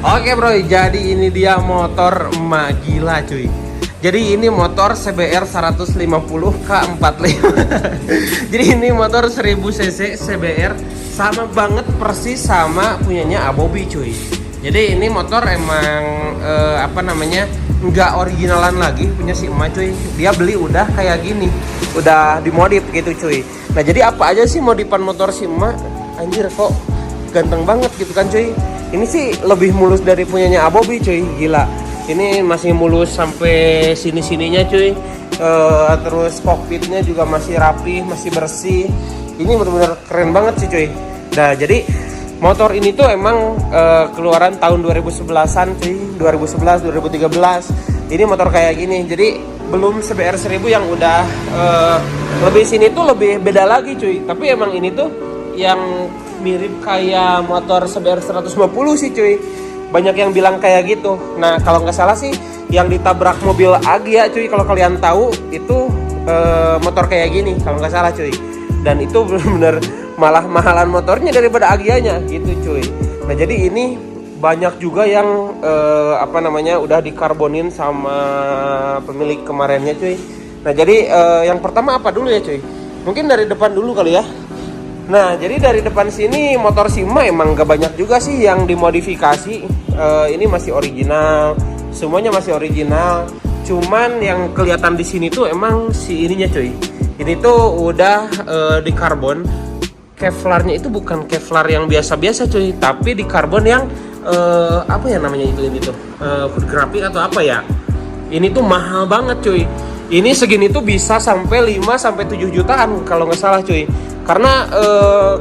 Oke bro, jadi ini dia motor emak gila cuy. Jadi ini motor CBR 150 K45. Jadi ini motor 1000 cc CBR, sama banget persis sama punyanya Abobi cuy. Jadi ini motor emang nggak originalan lagi punya si emak cuy. Dia beli udah kayak gini, udah dimodif gitu cuy. Nah jadi apa aja sih modifan motor si emak? Anjir kok ganteng banget gitu kan cuy. Ini sih lebih mulus dari punyanya Abobi cuy, gila. Ini masih mulus sampai sini-sininya cuy. Terus cockpitnya juga masih rapi, masih bersih. Ini benar-benar keren banget sih cuy. Nah jadi motor ini tuh emang keluaran tahun 2011an cuy, 2011 2013. Ini motor kayak gini. Jadi belum CBR 1000 yang udah lebih sini tuh lebih beda lagi cuy. Tapi emang ini tuh yang mirip kayak motor CBR 150 sih cuy. Banyak yang bilang kayak gitu. Nah kalau nggak salah sih yang ditabrak mobil Agya cuy, kalau kalian tahu itu motor kayak gini kalau nggak salah cuy. Dan itu benar-benar malah mahalan motornya daripada Agyanya gitu cuy. Nah jadi ini banyak juga yang udah dikarbonin sama pemilik kemarinnya cuy. Nah jadi yang pertama apa dulu ya cuy? Mungkin dari depan dulu kali ya. Nah jadi dari depan sini motor Sima emang gak banyak juga sih yang dimodifikasi. Ini masih original, semuanya masih original. Cuman yang kelihatan di sini tuh emang si ininya cuy. Ini tuh udah di karbon. Kevlarnya itu bukan Kevlar yang biasa-biasa cuy, tapi di karbon yang apa ya namanya itu ini tuh food graphic atau apa ya. Ini tuh mahal banget cuy. Ini segini tuh bisa sampai 5 sampai 7 jutaan kalau nggak salah cuy. Karena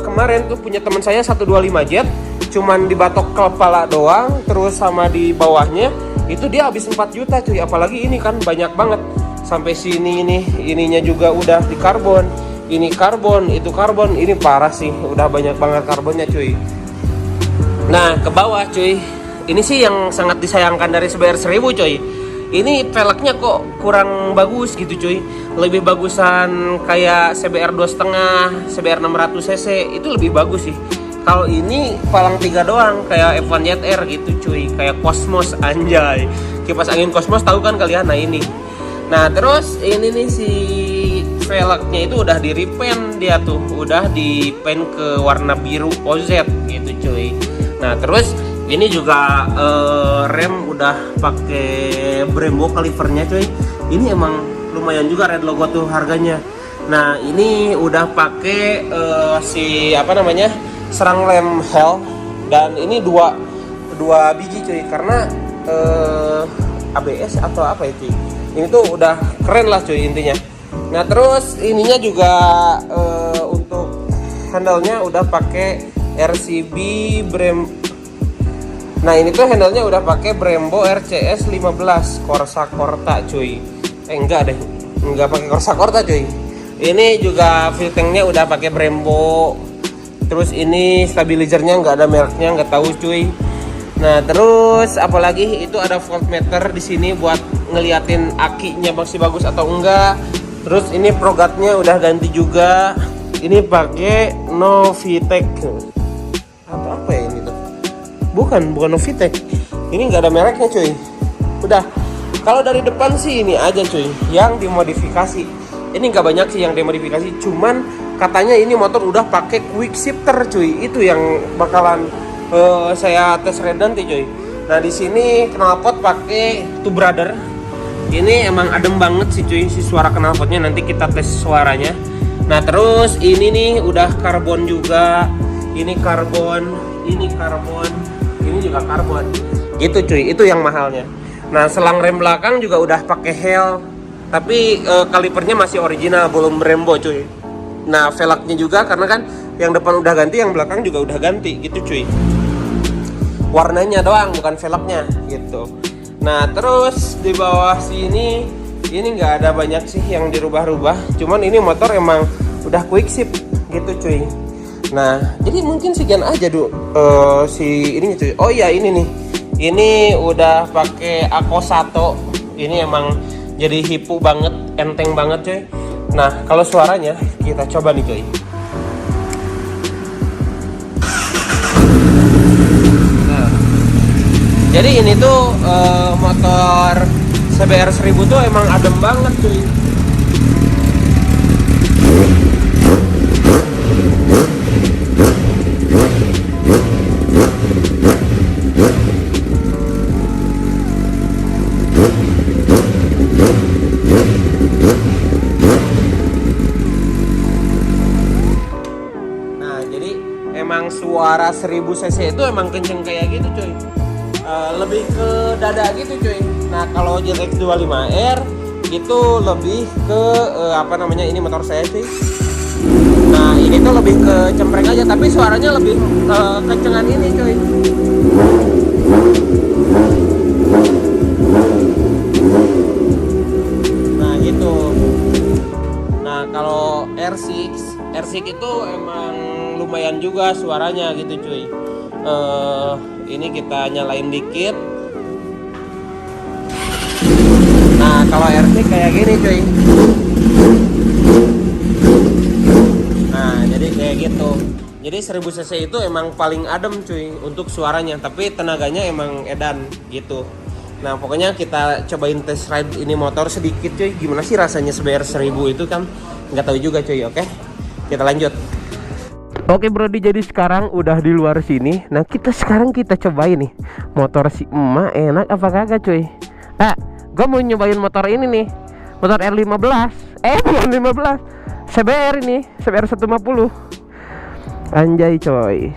kemarin tuh punya teman saya 125 jet, cuman dibatok kepala doang, terus sama di bawahnya itu dia habis 4 juta cuy. Apalagi ini kan banyak banget. Sampai sini ininya juga udah di karbon. Ini karbon, itu karbon, ini parah sih. Udah banyak banget karbonnya cuy. Nah ke bawah cuy, ini sih yang sangat disayangkan dari CBR 1000 cuy. Ini velgnya kok kurang bagus gitu cuy. Lebih bagusan kayak CBR 2,5, CBR 600 cc itu lebih bagus sih. Kalau ini palang 3 doang kayak F1 ZR gitu cuy, kayak Cosmos anjay. Kipas angin Cosmos tahu kan kalian? Nah ini. Nah terus ini nih si velgnya itu udah di repaint dia tuh, udah di paint ke warna biru OZ gitu cuy. Nah terus ini juga rem udah pakai Brembo kalipernya cuy. Ini emang lumayan juga red logo tuh harganya. Nah ini udah pakai serang lem Hell, dan ini dua biji cuy, karena ABS atau apa itu. Ini tuh udah keren lah cuy intinya. Nah terus ininya juga untuk handle-nya udah pakai RCB Nah ini tuh handle-nya udah pakai Brembo RCS 15 Corsa Corta cuy. Enggak pakai Corsa Corta cuy. Ini juga fuel tank-nya udah pakai Brembo. Terus ini stabilizernya nggak ada mereknya, nggak tahu cuy. Nah terus apalagi itu ada voltmeter di sini buat ngeliatin akinya masih bagus atau enggak. Terus ini progatnya udah ganti juga. Ini pakai Novitec atau apa ya ini tuh? Bukan Novitec. Ini nggak ada mereknya cuy. Udah. Kalau dari depan sih ini aja cuy yang dimodifikasi. Ini nggak banyak sih yang dimodifikasi. Cuman katanya ini motor udah pakai quick shifter cuy. Itu yang bakalan saya tes ride nanti cuy. Nah di sini knalpot pakai Two Brother. Ini emang adem banget sih cuy si suara knalpotnya. Nanti kita tes suaranya. Nah terus ini nih udah karbon juga. Ini karbon, ini karbon, ini juga karbon. Gitu cuy, itu yang mahalnya. Nah selang rem belakang juga udah pakai Hell, tapi kalipernya masih original, belum Brembo cuy. Nah velgnya juga karena kan yang depan udah ganti, yang belakang juga udah ganti gitu cuy. Warnanya doang bukan velgnya gitu. Nah terus di bawah sini ini nggak ada banyak sih yang dirubah-rubah. Cuman ini motor emang udah quick shift gitu cuy. Nah jadi mungkin sekian aja si ini cuy. Oh iya ini nih, ini udah pakai Akosato. Ini emang jadi hipu banget, enteng banget cuy. Nah kalau suaranya kita coba nih cuy. Nah Jadi ini tuh motor CBR 1000 tuh emang adem banget cuy. Emang suara 1000 cc itu emang kenceng kayak gitu cuy, lebih ke dada gitu cuy. Nah kalau JTX 25R itu lebih ke apa namanya, ini motor saya cuy. Nah ini tuh lebih ke cempreng aja, tapi suaranya lebih kencengan ini cuy. Nah gitu. Nah kalau R6 itu emang lumayan juga suaranya gitu cuy. Ini kita nyalain dikit. Nah kalau R6 kayak gini cuy. Nah jadi kayak gitu. Jadi 1000 cc itu emang paling adem cuy untuk suaranya, tapi tenaganya emang edan gitu. Nah pokoknya kita cobain test ride ini motor sedikit cuy. Gimana sih rasanya CBR 1000 itu kan nggak tahu juga cuy. Oke kita lanjut. Oke Brody, jadi sekarang udah di luar sini. Nah sekarang kita cobain nih motor si emak enak apa kagak cuy. Gue mau nyobain motor ini nih, motor R15. Bukan 15, CBR ini, CBR 150. Anjay coy.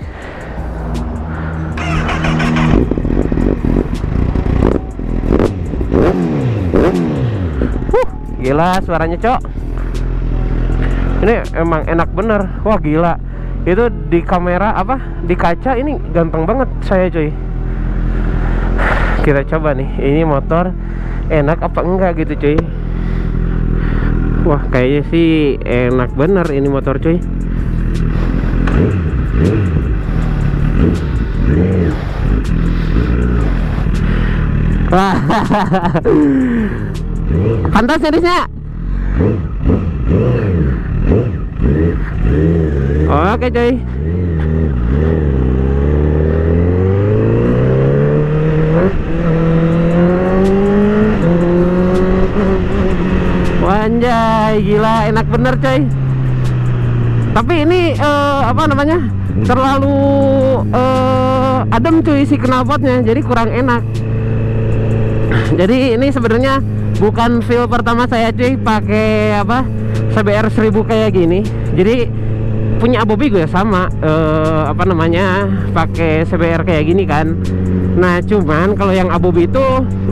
Gila suaranya cok. Ini emang enak bener. Wah gila. Itu di kamera di kaca ini ganteng banget saya cuy. Kita coba nih, ini motor enak apa enggak gitu cuy. Wah kayaknya sih enak bener ini motor cuy. Pantas jadinya. Oke cuy. Wanjay gila enak bener cuy. Tapi ini apa namanya, terlalu adem cuy si knalpotnya, jadi kurang enak. Jadi ini sebenarnya bukan feel pertama saya cuy pakai CBR 1000 kayak gini. Jadi punya Abobi gue sama apa namanya, pakai CBR kayak gini kan. Nah cuman kalau yang Abobi itu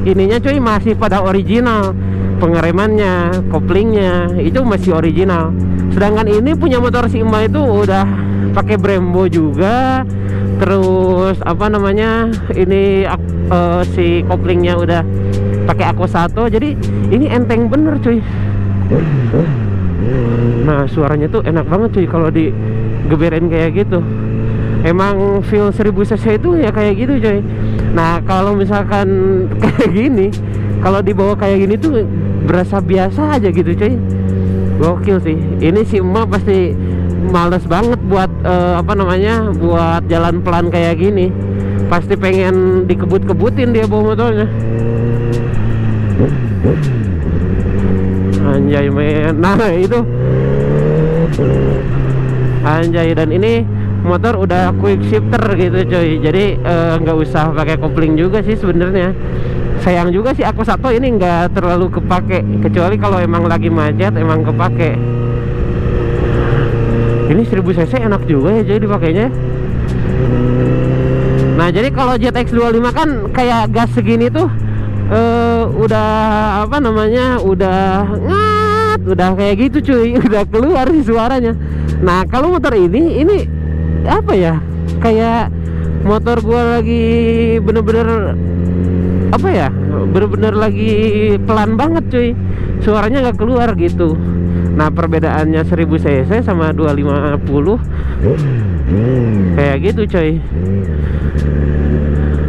ininya cuy masih pada original, pengeremannya, koplingnya itu masih original. Sedangkan ini punya motor si emak itu udah pakai Brembo juga. Terus apa namanya, ini si koplingnya udah pakai Ako 1. Jadi ini enteng bener cuy. Nah suaranya tuh enak banget cuy kalau digeberin kayak gitu. Emang feel 1000 cc itu ya kayak gitu cuy. Nah kalau misalkan kayak gini, kalau dibawa kayak gini tuh berasa biasa aja gitu cuy. Gokil sih. Ini si emak pasti males banget buat apa namanya, buat jalan pelan kayak gini. Pasti pengen dikebut-kebutin dia bawa motornya. Anjay men. Nah itu anjay. Dan ini motor udah quick shifter gitu coy. Jadi nggak usah pakai kopling juga sih sebenarnya. Sayang juga sih Ako 1 ini nggak terlalu kepake, kecuali kalau emang lagi macet emang kepake. Ini 1000 cc enak juga ya jadi dipakainya. Nah jadi kalau JTX 25 kan kayak gas segini tuh udah apa namanya, udah ngat, udah kayak gitu cuy, udah keluar sih suaranya. Nah kalau motor ini apa ya, kayak motor gua lagi bener-bener apa ya, bener-bener lagi pelan banget cuy, suaranya nggak keluar gitu. Nah perbedaannya 1000 cc sama 250 kayak gitu coy.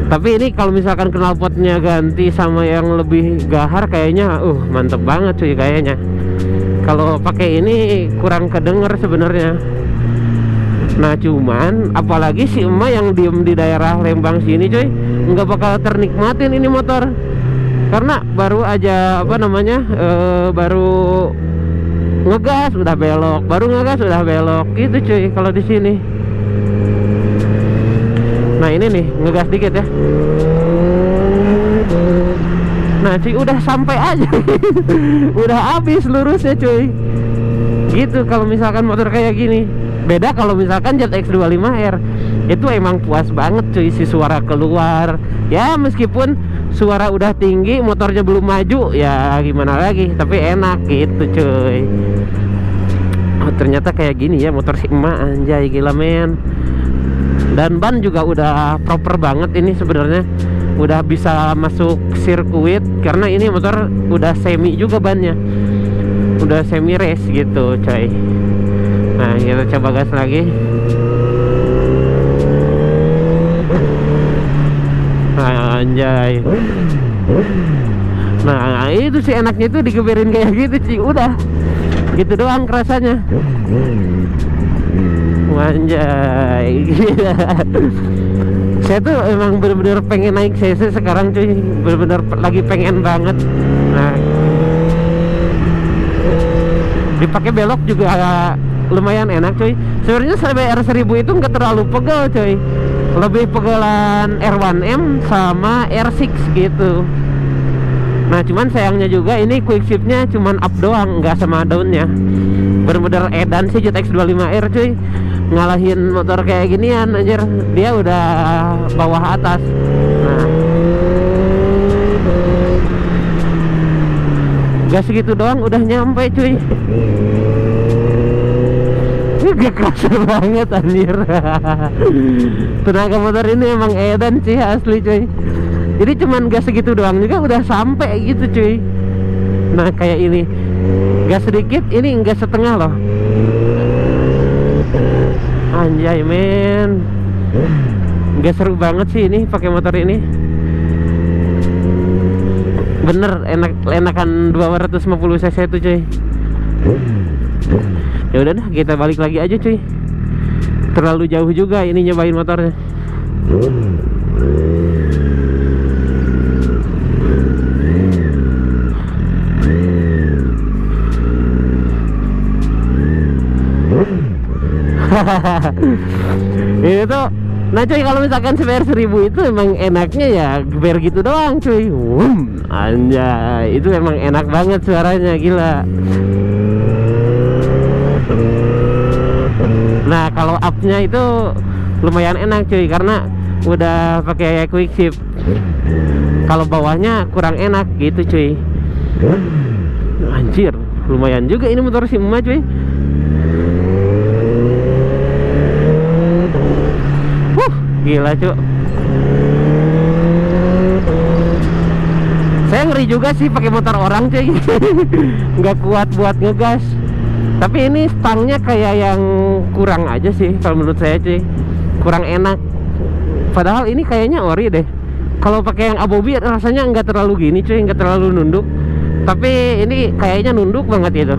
Tapi ini kalau misalkan knalpotnya ganti sama yang lebih gahar kayaknya mantep banget cuy kayaknya. Kalau pakai ini kurang kedenger sebenarnya. Nah cuman apalagi si emak yang diem di daerah Lembang sini coy, nggak bakal ternikmatin ini motor, karena baru aja apa namanya baru ngegas udah belok, baru ngegas udah belok gitu cuy kalau di sini. Nah ini nih ngegas dikit ya. Nah cuy udah sampai aja udah habis lurusnya cuy. Gitu kalau misalkan motor kayak gini. Beda kalau misalkan Jet X25R, itu emang puas banget cuy, si suara keluar. Ya meskipun suara udah tinggi, motornya belum maju, ya gimana lagi, tapi enak gitu cuy. Oh ternyata kayak gini ya motor si emak, anjay gila men. Dan ban juga udah proper banget ini sebenarnya, udah bisa masuk sirkuit karena ini motor udah semi juga bannya, udah semi race gitu coy. Nah kita coba gas lagi. Nah, anjay. Nah itu sih enaknya tuh digeberin kayak gitu sih, udah gitu doang kerasanya. Anjay gila. Saya tuh emang bener-bener pengen naik CC sekarang cuy, bener-bener lagi pengen banget. Nah dipakai belok juga lumayan enak cuy. Sebenarnya CBR 1000 itu nggak terlalu pegel cuy, lebih pegelan R1M sama R6 gitu. Nah cuman sayangnya juga ini quick shiftnya cuman up doang, nggak sama downnya. Bener-bener edan sih Jet X25R cuy, ngalahin motor kayak ginian anjir, dia udah bawah atas. Nah gas segitu doang udah nyampe cuy. Gak kerasa banget anjir. Tenaga motor ini emang edan sih asli cuy. Jadi cuman gas segitu doang juga udah sampai gitu cuy. Nah kayak ini gas sedikit, ini gas setengah loh. Anjay men, gak seru banget sih ini pakai motor ini. Bener enakan 250 cc itu cuy. Ya udah dah, kita balik lagi aja cuy. Terlalu jauh juga ini nyobain motornya. Ini tuh, nah cuy kalau misalkan CBR 1000 itu emang enaknya ya geber gitu doang cuy. Anjay, itu emang enak banget suaranya gila. Nah kalau up-nya itu lumayan enak cuy karena udah pakai quick shift. Kalau bawahnya kurang enak gitu cuy. Anjir, lumayan juga ini motor si emak cuy. Gila cuy. Saya ngeri juga sih pakai motor orang cuy. Nggak kuat buat ngegas. Tapi ini stangnya kayak yang kurang aja sih kalau menurut saya cuy, kurang enak. Padahal ini kayaknya ori deh. Kalau pakai yang Abobi rasanya nggak terlalu gini cuy, nggak terlalu nunduk. Tapi ini kayaknya nunduk banget gitu.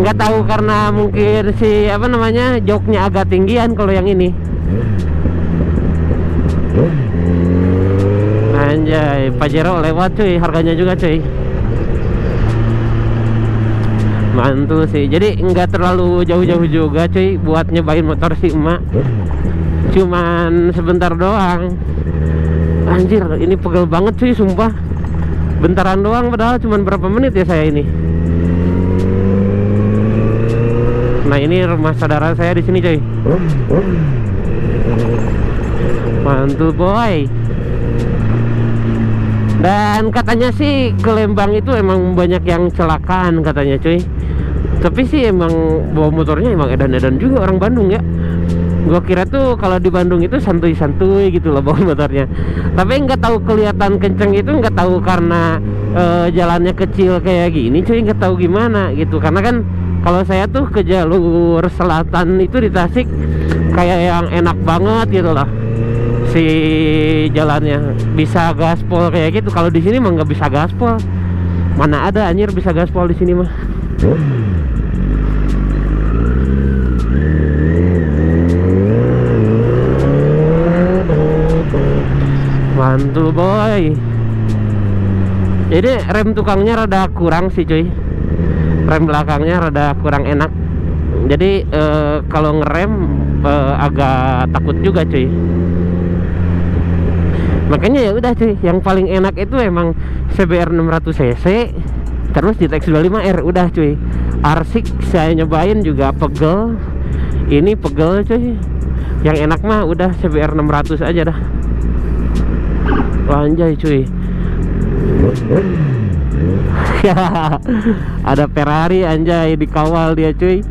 Nggak tahu karena mungkin si apa namanya joknya agak tinggian kalau yang ini. Anjay, Pajero lewat cuy, harganya juga cuy. Mantul sih, jadi nggak terlalu jauh-jauh juga cuy buat nyobain motor si emak. Cuman sebentar doang. Anjir, ini pegel banget cuy, sumpah. Bentaran doang padahal cuman berapa menit ya saya ini. Nah ini rumah saudara saya di sini cuy. Mantul boy. Dan katanya sih ke Lembang itu emang banyak yang celakaan katanya cuy. Tapi sih emang bawa motornya emang edan-edan juga orang Bandung ya. Gua kira tuh kalau di Bandung itu santuy-santuy gitu loh bawa motornya. Tapi nggak tahu kelihatan kenceng itu nggak tahu karena jalannya kecil kayak gini cuy, nggak tahu gimana gitu. Karena kan kalau saya tuh ke jalur selatan itu di Tasik kayak yang enak banget gitu loh. Si jalannya bisa gaspol kayak gitu. Kalau di sini mah nggak bisa gaspol. Mana ada anjir bisa gaspol di sini mah. Mantul boy. Jadi rem tukangnya rada kurang sih cuy. Rem belakangnya rada kurang enak. Jadi kalau ngerem agak takut juga cuy. Makanya ya udah cuy, yang paling enak itu emang CBR 600 cc terus di TX25R udah cuy. R6 saya nyobain juga pegel. Ini pegel cuy. Yang enak mah udah CBR 600 aja dah. Wah, anjay cuy. Ada Ferrari anjay, dikawal dia cuy.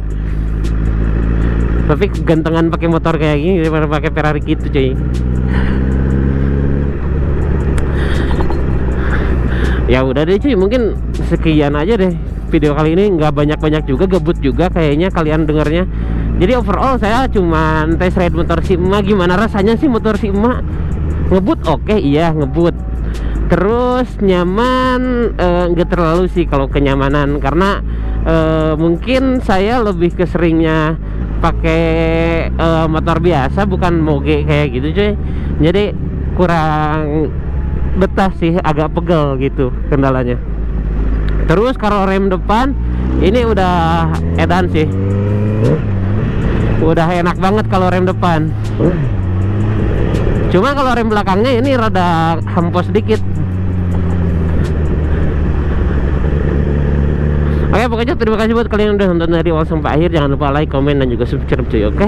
Tapi gantengan pakai motor kayak gini daripada pakai Ferrari gitu cuy. Ya udah deh cuy, mungkin sekian aja deh video kali ini. Nggak banyak-banyak juga, gebut juga kayaknya kalian dengarnya. Jadi overall saya cuman test ride motor si emak. Gimana rasanya sih motor si emak? Ngebut oke, iya ngebut. Terus nyaman, nggak terlalu sih kalau kenyamanan, karena mungkin saya lebih keseringnya pakai motor biasa, bukan moge kayak gitu cuy. Jadi kurang betah sih, agak pegel gitu kendalanya. Terus kalau rem depan ini udah edan sih, udah enak banget kalau rem depan. Cuma kalau rem belakangnya ini rada hempos dikit. Oke, pokoknya terima kasih buat kalian yang udah nonton dari awal sampai akhir. Jangan lupa like, komen, dan juga subscribe cuy. Oke.